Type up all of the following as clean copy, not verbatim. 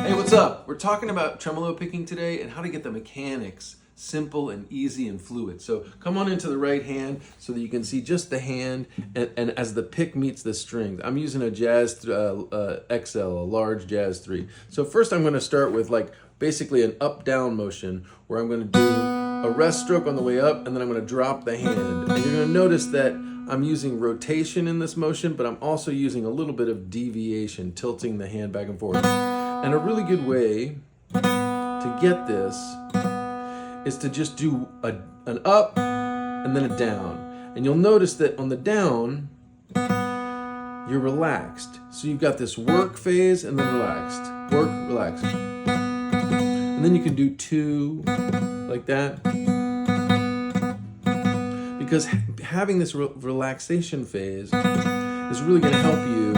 Hey, what's up? We're talking about tremolo picking today and how to get the mechanics simple and easy and fluid. So come on into the right hand so that you can see just the hand and as the pick meets the strings. I'm using a Jazz XL, a large Jazz 3. So first I'm going to start with like basically an up-down motion where I'm going to do a rest stroke on the way up and then I'm going to drop the hand. And you're going to notice that I'm using rotation in this motion, but I'm also using a little bit of deviation, tilting the hand back and forth. And a really good way to get this is to just do an up and then a down. And you'll notice that on the down, you're relaxed. So you've got this work phase and then relaxed. Work, relax. And then you can do two like that. Because having this relaxation phase is really going to help you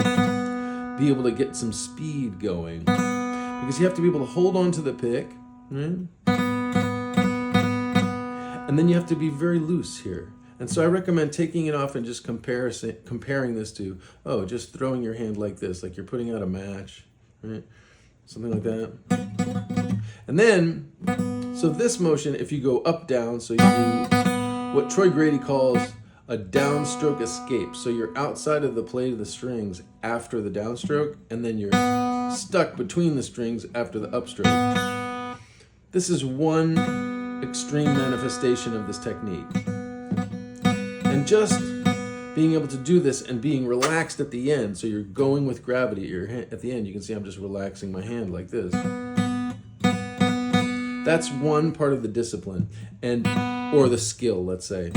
be able to get some speed going. Because you have to be able to hold on to the pick. Right? And then you have to be very loose here. And so I recommend taking it off and just comparing this to, just throwing your hand like this, like you're putting out a match, right? Something like that. And then, so this motion, if you go up, down, so you do what Troy Grady calls a downstroke escape. So you're outside of the plate of the strings after the downstroke, and then you're stuck between the strings after the upstroke. This is one extreme manifestation of this technique. And just being able to do this and being relaxed at the end, so you're going with gravity at the end, you can see I'm just relaxing my hand like this. That's one part of the discipline, or the skill, let's say.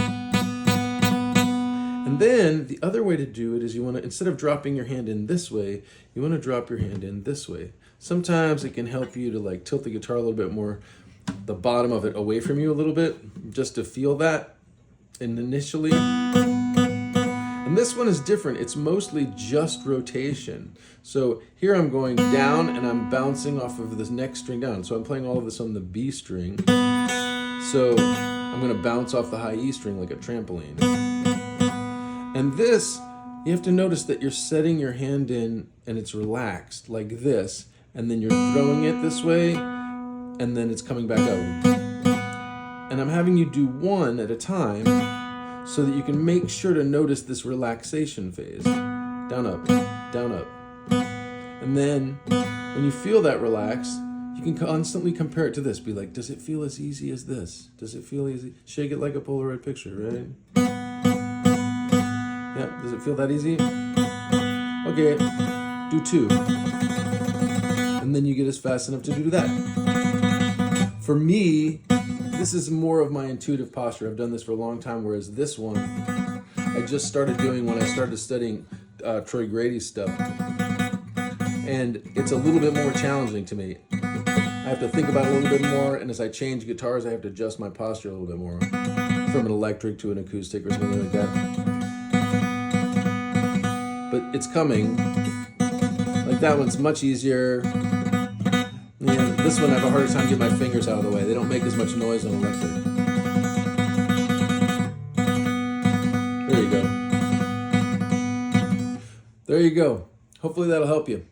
And then the other way to do it is you want to, instead of dropping your hand in this way, you want to drop your hand in this way. Sometimes it can help you to like tilt the guitar a little bit more, the bottom of it away from you a little bit, just to feel that initially. And this one is different. It's mostly just rotation. So here I'm going down and I'm bouncing off of this next string down. So I'm playing all of this on the B string. So I'm going to bounce off the high E string like a trampoline. And this, you have to notice that you're setting your hand in and it's relaxed like this. And then you're throwing it this way and then it's coming back up. And I'm having you do one at a time so that you can make sure to notice this relaxation phase. Down, up, down, up. And then when you feel that relax, you can constantly compare it to this. Be like, does it feel as easy as this? Does it feel easy? Shake it like a Polaroid picture, right? Yeah, does it feel that easy? Okay, do two. And then you get as fast enough to do that. For me, this is more of my intuitive posture. I've done this for a long time, whereas this one, I just started doing when I started studying Troy Grady's stuff. And it's a little bit more challenging to me. I have to think about it a little bit more, and as I change guitars, I have to adjust my posture a little bit more. From an electric to an acoustic or something like that. But it's coming. Like that one's much easier. This one I have a harder time getting my fingers out of the way. They don't make as much noise on electric. There you go. There you go. Hopefully that'll help you.